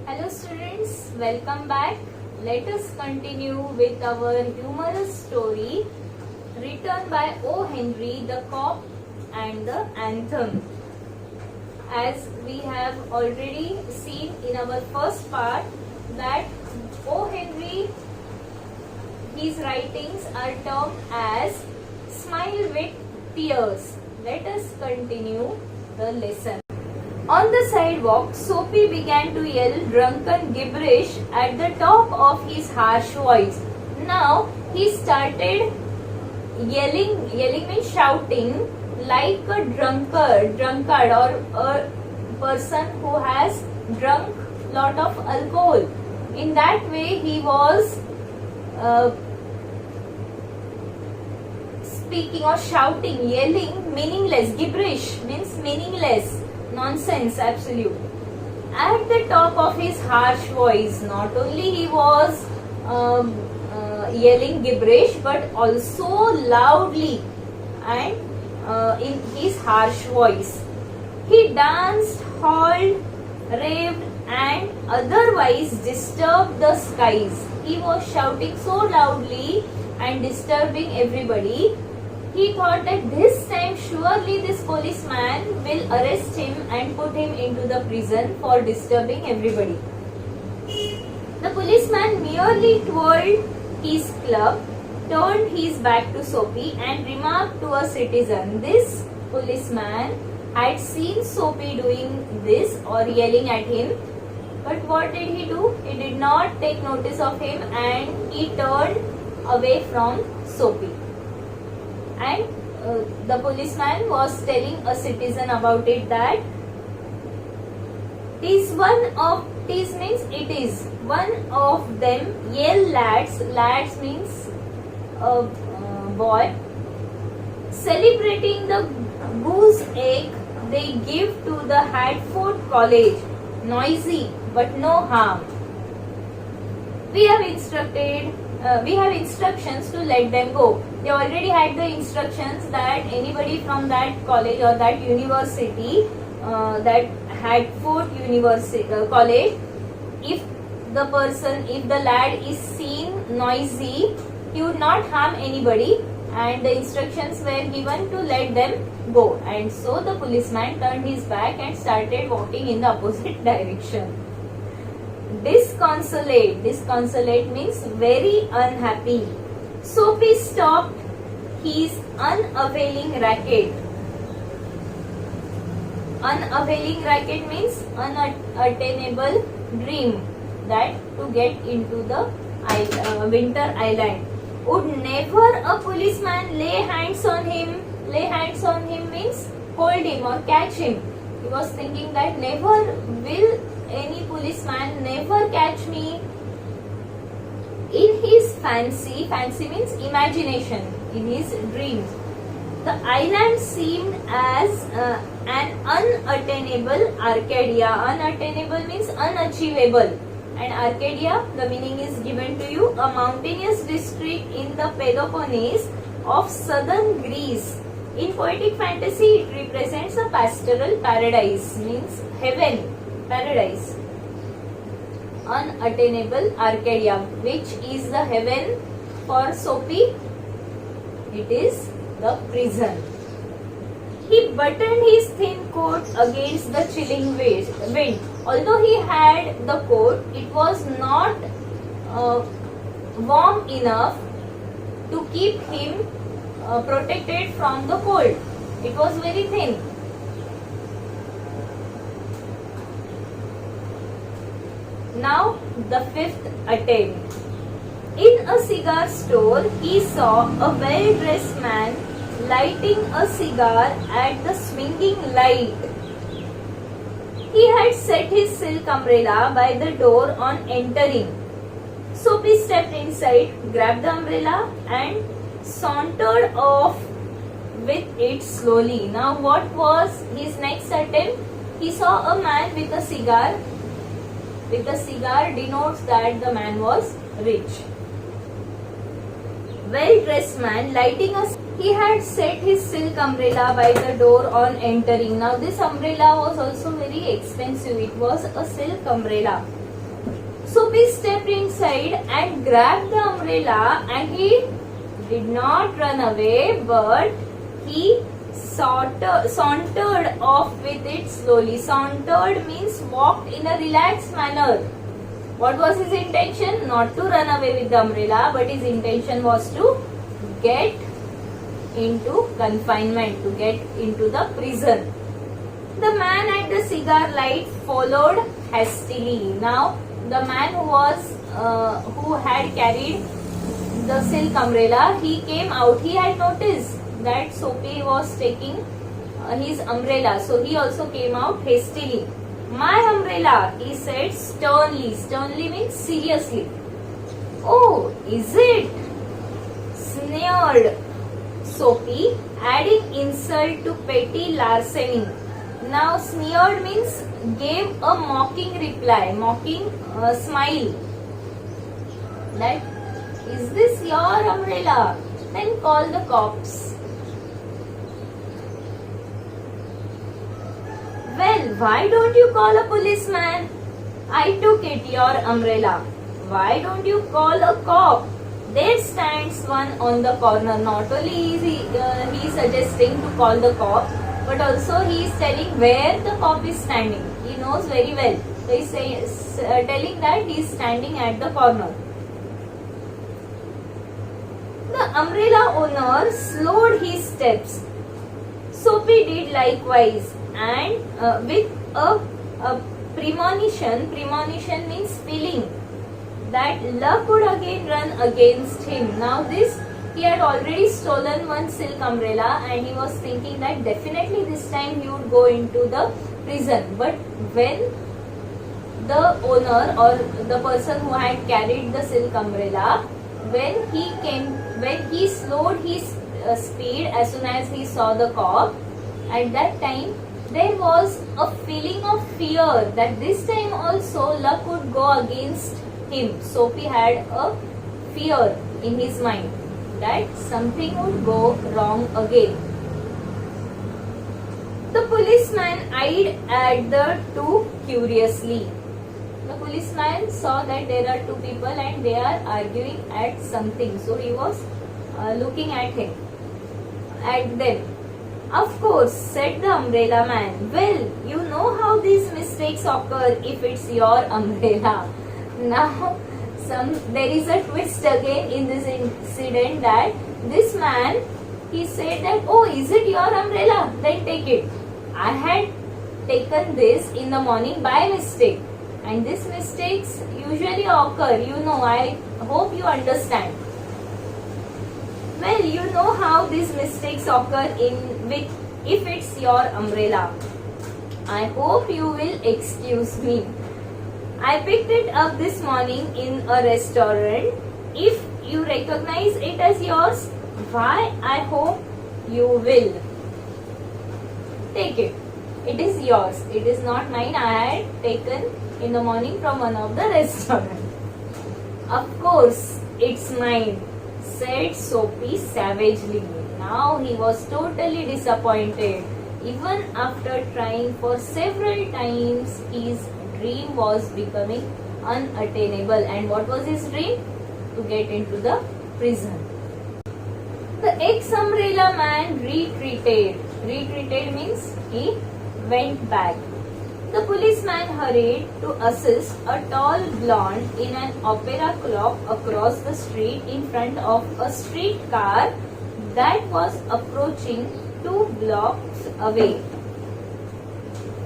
Hello students, welcome back. Let us continue with our humorous story written by O. Henry, The Cock and the Anthem. As we have already seen in our first part that O. Henry, his writings are termed as Smile with Tears. Let us continue the lesson. On the sidewalk, Soapy began to yell drunken gibberish at the top of his harsh voice. Now he started yelling means shouting like a drunkard or a person who has drunk lot of alcohol. In that way he was speaking or shouting, yelling meaningless. Gibberish means meaningless. Nonsense, absolute. At the top of his harsh voice, not only he was yelling gibberish, but also loudly and in his harsh voice. He danced, howled, raved, and otherwise disturbed the skies. He was shouting so loudly and disturbing everybody. He thought that this time surely this policeman will arrest him and put him into the prison for disturbing everybody. The policeman merely twirled his club, turned his back to Soapy and remarked to a citizen. This policeman had seen Soapy doing this or yelling at him, but what did he do? He did not take notice of him and he turned away from Soapy. And the policeman was telling a citizen about it that it is one of them yell lads means a boy, celebrating the goose egg they give to the Hadford College, noisy but no harm. We have instructions to let them go. They already had the instructions that anybody from that college or that university, that Hadford University college, if the lad is seen noisy, he would not harm anybody, and the instructions were given to let them go. And so the policeman turned his back and started walking in the opposite direction. Disconsolate means very unhappy. Soapy stopped his unavailing racket. Unavailing racket means unattainable dream, that to get into the winter island. Would never a policeman lay hands on him? Lay hands on him means hold him or catch him. He was thinking that never will any policeman never catch me. In his fancy means imagination, in his dreams, the island seemed as an unattainable Arcadia. Unattainable means unachievable, and Arcadia, the meaning is given to you, a mountainous district in the Peloponnese of southern Greece. In poetic fantasy, it represents a pastoral paradise, means heaven, paradise. Unattainable Arcadia, which is the heaven for Soapy? It is the prison. He buttoned his thin coat against the chilling wind. Although he had the coat, it was not warm enough to keep him protected from the cold. It was very thin. Now the fifth attempt. In a cigar store, he saw a well-dressed man lighting a cigar at the swinging light. He had set his silk umbrella by the door on entering. Soapy stepped inside, grabbed the umbrella and sauntered off with it slowly. Now what was his next attempt? He saw a man with a cigar. With the cigar denotes that the man was rich. Well-dressed man lighting a He had set his silk umbrella by the door on entering. Now this umbrella was also very expensive. It was a silk umbrella. Soapy stepped inside and grabbed the umbrella, and he did not run away, but he sauntered off with it slowly. Sauntered means walked in a relaxed manner. What was his intention? Not to run away with the umbrella, but his intention was to get into confinement, to get into the prison. The man at the cigar light followed hastily. Now, the man who had carried the silk umbrella, he came out. He had noticed that Soapy was taking his umbrella, so he also came out hastily. My umbrella, he said sternly. Sternly means seriously. Oh, is it? Sneered Soapy, adding insult to petty larceny. Now, sneered means gave a mocking reply, mocking smile. That, is this your umbrella? Then call the cops. Well, why don't you call a policeman? I took it, your umbrella. Why don't you call a cop? There stands one on the corner. Not only is he suggesting to call the cop, but also he is telling where the cop is standing. He knows very well. So he is telling that he is standing at the corner. The umbrella owner slowed his steps. Soapy did likewise, and with a premonition. Premonition means feeling that luck would again run against him. Now this, he had already stolen one silk umbrella, and he was thinking that definitely this time he would go into the prison. But when the owner or the person who had carried the silk umbrella, when he slowed his speed as soon as he saw the cop, at that time there was a feeling of fear that this time also luck would go against him. Soapy had a fear in his mind that something would go wrong again. The policeman eyed at the two curiously. The policeman saw that there are two people and they are arguing at something. So he was looking at them. Of course, said the umbrella man. Well, you know how these mistakes occur if it's your umbrella. Now, there is a twist again in this incident, that this man, he said that, oh, is it your umbrella? Then take it. I had taken this in the morning by mistake, and these mistakes usually occur. You know, I hope you understand. Well, you know how these mistakes occur if it's your umbrella. I hope you will excuse me. I picked it up this morning in a restaurant. If you recognize it as yours, why, I hope you will. Take it. It is yours. It is not mine. I had taken in the morning from one of the restaurants. Of course, it's mine, said Soapy savagely. Now he was totally disappointed. Even after trying for several times, his dream was becoming unattainable. And what was his dream? To get into the prison. The ex-umbrella man retreated. Retreated means he went back. The policeman hurried to assist a tall blonde in an opera cloak across the street in front of a streetcar that was approaching 2 blocks away.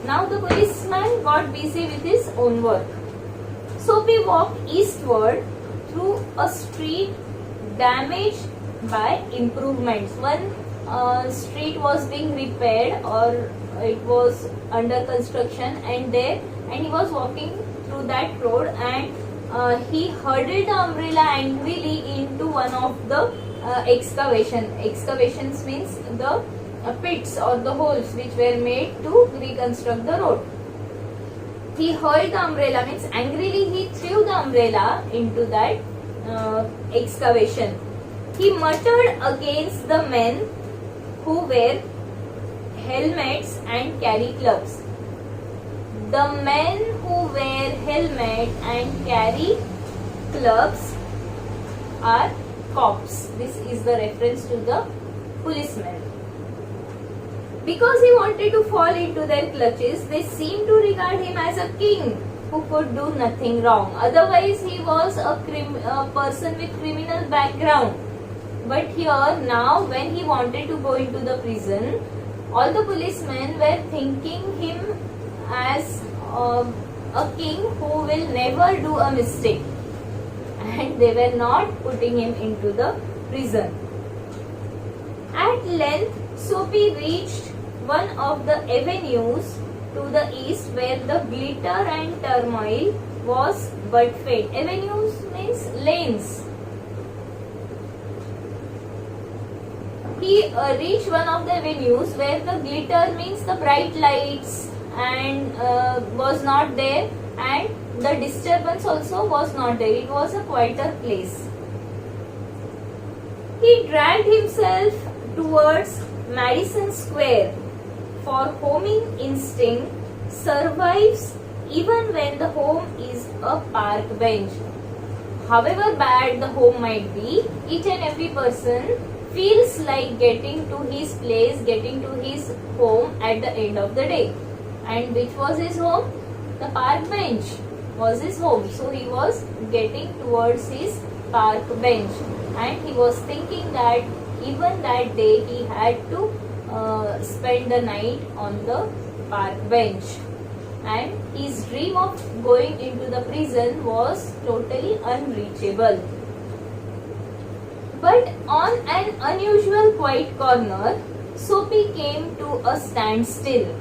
Now the policeman got busy with his own work. Soapy walked eastward through a street damaged by improvements. One street was being repaired, or it was under construction, and he was walking through that road, and he hurled the umbrella angrily into one of the excavations means the pits or the holes which were made to reconstruct the road. He hurled the umbrella means angrily he threw the umbrella into that excavation. He muttered against the men who wear helmets and carry clubs. The men who wear helmet and carry clubs are cops. This is the reference to the policemen. Because he wanted to fall into their clutches, they seemed to regard him as a king who could do nothing wrong. Otherwise, he was a person with criminal background. But here, now, when he wanted to go into the prison, all the policemen were thinking him as a king who will never do a mistake. And they were not putting him into the prison. At length, Soapy reached one of the avenues to the east where the glitter and turmoil was but faint. Avenues means lanes. He reached one of the avenues where the glitter means the bright lights and was not there, and the disturbance also was not there. It was a quieter place. He dragged himself towards Madison Square, for homing instinct survives even when the home is a park bench. However bad the home might be, each and every person feels like getting to his place, getting to his home at the end of the day. And which was his home? The park bench was his home. So he was getting towards his park bench, and he was thinking that even that day he had to spend the night on the park bench, and his dream of going into the prison was totally unreachable. But on an unusual quiet corner, Soapy came to a standstill.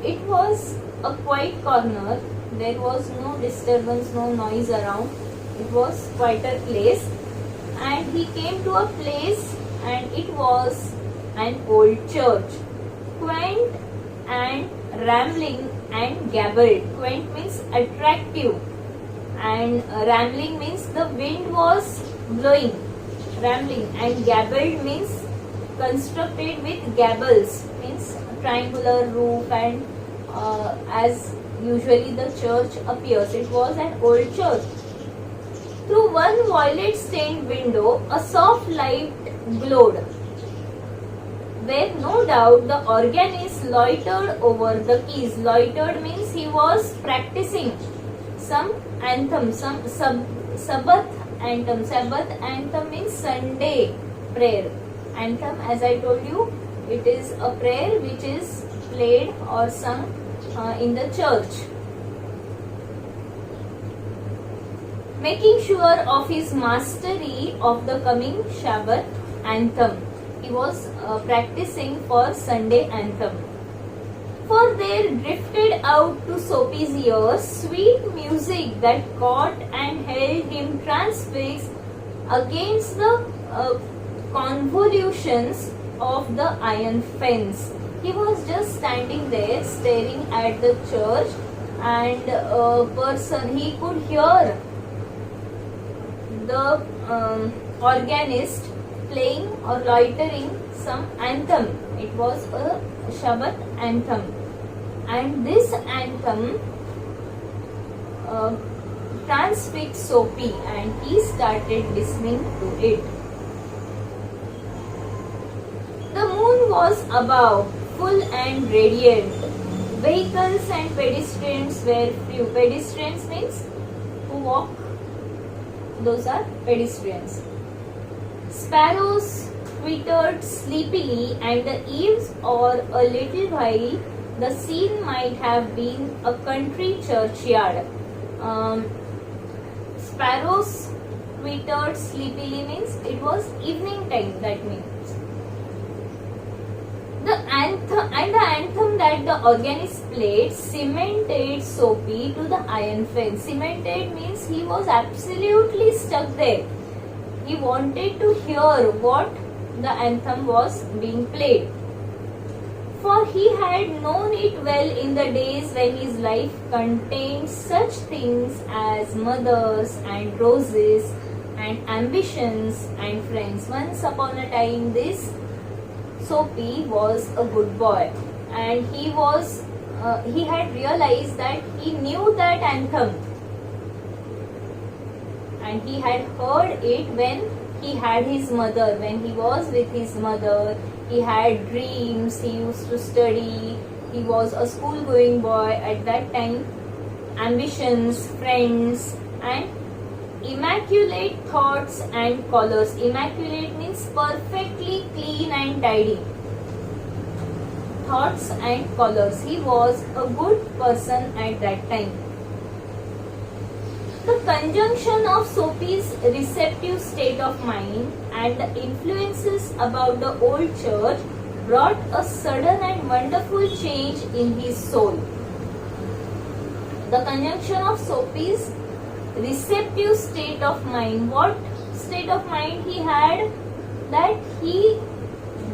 It was a quiet corner. There was no disturbance, no noise around. It was quieter place, and he came to a place, and it was an old church, quaint and rambling and gabbled. Quaint means attractive, and rambling means the wind was blowing. Rambling, and gabbled means constructed with gables, means triangular roof, and as usually the church appears. It was an old church. Through one violet-stained window, a soft light glowed, where no doubt the organist loitered over the keys. Loitered means he was practicing some anthem, some Sabbath anthem. Sabbath anthem means Sunday prayer. Anthem, as I told you, it is a prayer which is played or sung in the church. Making sure of his mastery of the coming Shabbat anthem. He was practicing for Sunday anthem. For there drifted out to Soapy's ears sweet music that caught and held him transfixed against the convolutions of the iron fence. He was just standing there staring at the church, and he could hear the organist playing or loitering some anthem. It was a Shabbat anthem, and this anthem transfixed Soapy, and he started listening to it. The moon was above, full and radiant. Vehicles and pedestrians were few. Pedestrians means who walk. Those are pedestrians. Sparrows twittered sleepily at the eaves, or a little while the scene might have been a country churchyard. Sparrows twittered sleepily means it was evening time. That means the anthem that the organist played cemented Soapy to the iron fence. Cemented means he was absolutely stuck there. He wanted to hear what the anthem was being played, for he had known it well in the days when his life contained such things as mothers and roses and ambitions and friends. Once upon a time, this Soapy was a good boy, and he was he had realized that he knew that anthem, and he had heard it when he had his mother. When he was with his mother, he had dreams, he used to study, he was a school going boy at that time, ambitions, friends, and immaculate thoughts and colors. Immaculate means perfectly clean and tidy. Thoughts and colors. He was a good person at that time. The conjunction of Sophie's receptive state of mind and the influences about the old church brought a sudden and wonderful change in his soul. The conjunction of Sophie's receptive state of mind. What state of mind he had? That he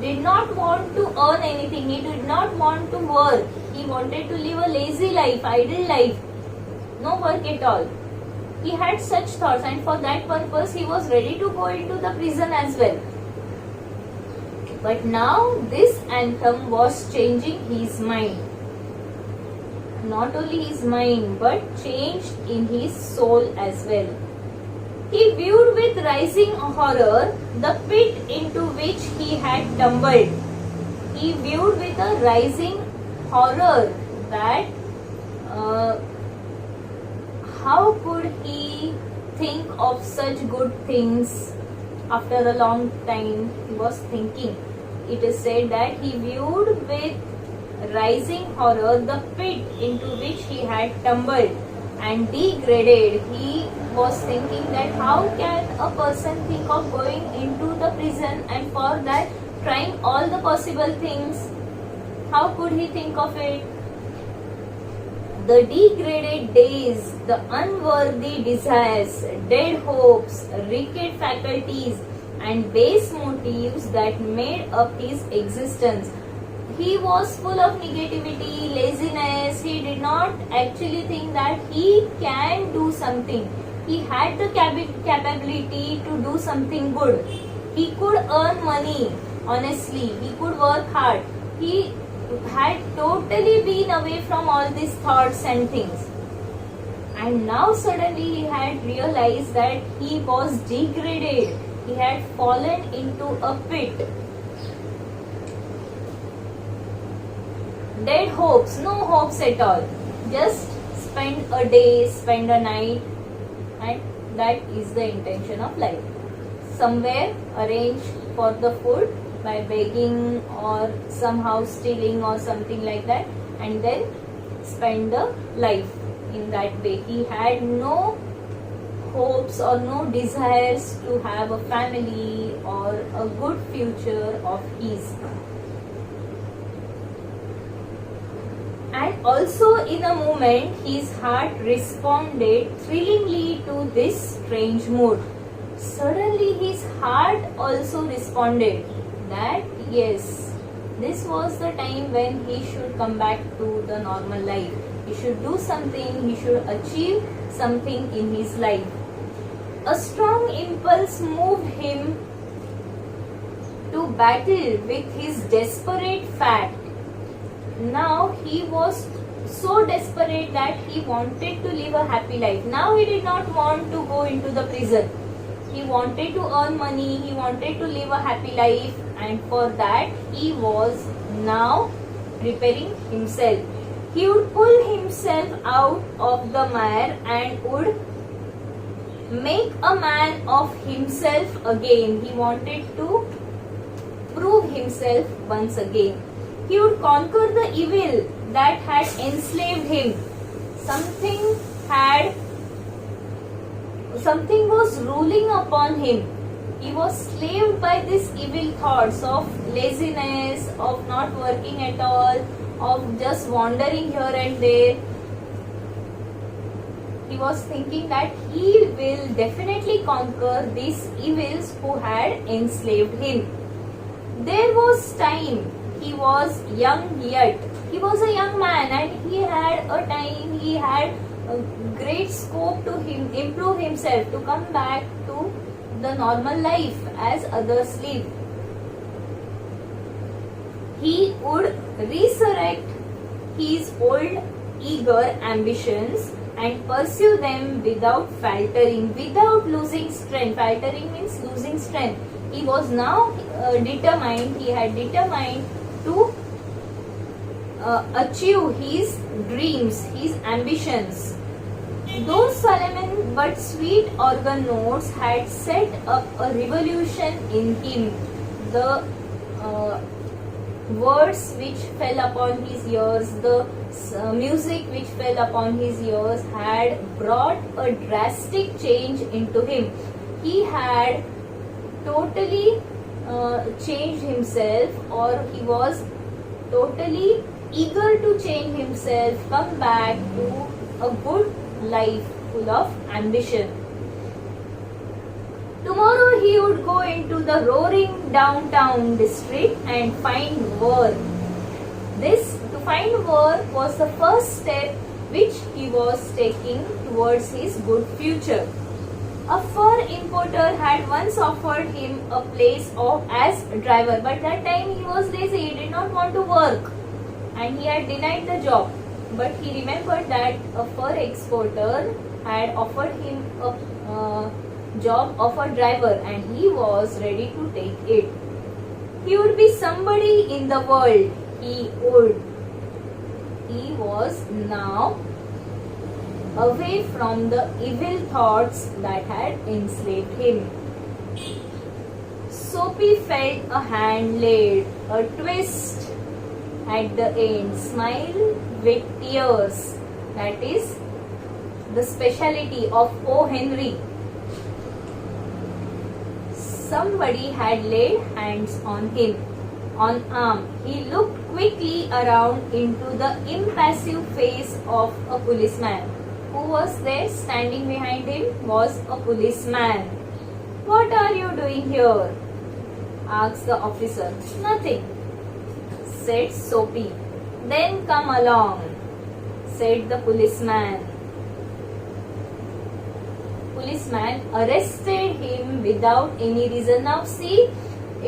did not want to earn anything. He did not want to work. He wanted to live a lazy life, idle life. No work at all. He had such thoughts, and for that purpose he was ready to go into the prison as well. But now this anthem was changing his mind. Not only his mind, but changed in his soul as well. He viewed with rising horror the pit into which he had tumbled. He viewed with a rising horror that how could he think of such good things after a long time? He was thinking. It is said that he viewed with rising horror the pit into which he had tumbled and degraded. He was thinking that how can a person think of going into the prison, and for that trying all the possible things? How could he think of it? The degraded days, the unworthy desires, dead hopes, wicked faculties, and base motives that made up his existence. He was full of negativity, laziness. He did not actually think that he can do something. He had the capability to do something good. He could earn money honestly. He could work hard. He had totally been away from all these thoughts and things. And now suddenly he had realized that he was degraded. He had fallen into a pit. Dead hopes, no hopes at all. Just spend a day, spend a night, and that is the intention of life. Somewhere arrange for the food by begging or somehow stealing or something like that, and then spend the life in that way. He had no hopes or no desires to have a family or a good future of his. And also in a moment his heart responded thrillingly to this strange mood. Suddenly his heart also responded that yes, this was the time when he should come back to the normal life. He should do something, he should achieve something in his life. A strong impulse moved him to battle with his desperate fact. Now he was so desperate that he wanted to live a happy life. Now he did not want to go into the prison. He wanted to earn money, he wanted to live a happy life, and for that he was now preparing himself. He would pull himself out of the mire and would make a man of himself again. He wanted to prove himself once again. He would conquer the evil that had enslaved him. Something was ruling upon him. He was slaved by these evil thoughts of laziness, of not working at all, of just wandering here and there. He was thinking that he will definitely conquer these evils who had enslaved him. There was time. He was young yet. He was a young man and he had a time, he had a great scope to improve himself, to come back to the normal life as others live. He would resurrect his old eager ambitions and pursue them without faltering, without losing strength. Faltering means losing strength. He was now determined, he had determined to achieve his dreams, his ambitions. Those solemn but sweet organ notes had set up a revolution in him. The words which fell upon his ears, the music which fell upon his ears had brought a drastic change into him. He had totally changed himself, or he was totally eager to change himself, come back to a good life full of ambition. Tomorrow he would go into the roaring downtown district and find work. To find work was the first step which he was taking towards his good future. A fur importer had once offered him a place as driver, but that time he was lazy, he did not want to work and he had denied the job. But he remembered that a fur exporter had offered him a job of a driver and he was ready to take it. He would be somebody in the world. He was now away from the evil thoughts that had enslaved him. Soapy felt a hand laid, a twist at the end, smile with tears. That is the speciality of O. Henry. Somebody had laid hands on him, on arm. He looked quickly around into the impassive face of a policeman. Who was there standing behind him was a policeman. "What are you doing here?" asked the officer. "Nothing," said Soapy. "Then come along," said the policeman. Policeman arrested him without any reason. Now see,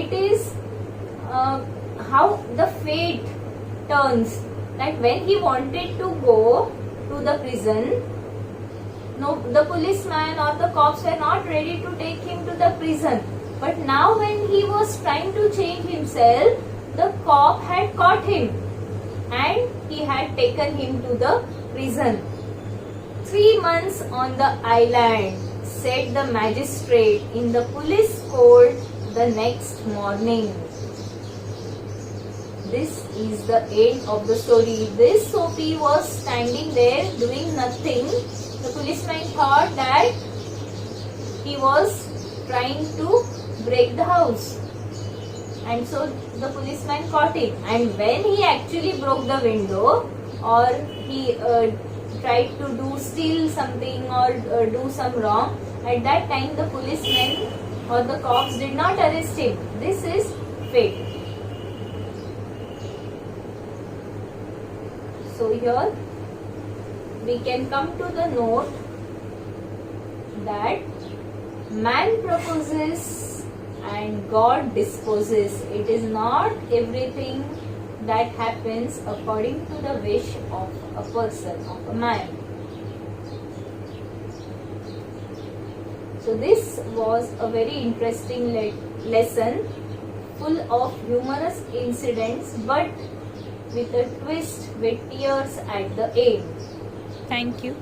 it is how the fate turns, that when he wanted to go to the prison, no, the policeman or the cops were not ready to take him to the prison. But now when he was trying to change himself, the cop had caught him and he had taken him to the prison. 3 months on the island, said the magistrate in the police court the next morning. This is the end of the story. This Soapy was standing there doing nothing. The policeman thought that he was trying to break the house, and so the policeman caught him. And when he actually broke the window, or he tried to steal something or do some wrong, at that time the policeman or the cops did not arrest him. This is fate. So here we can come to the note that man proposes and God disposes. It is not everything that happens according to the wish of a person, of a man. So this was a very interesting lesson, full of humorous incidents, but with a twist, with tears at the end. Thank you.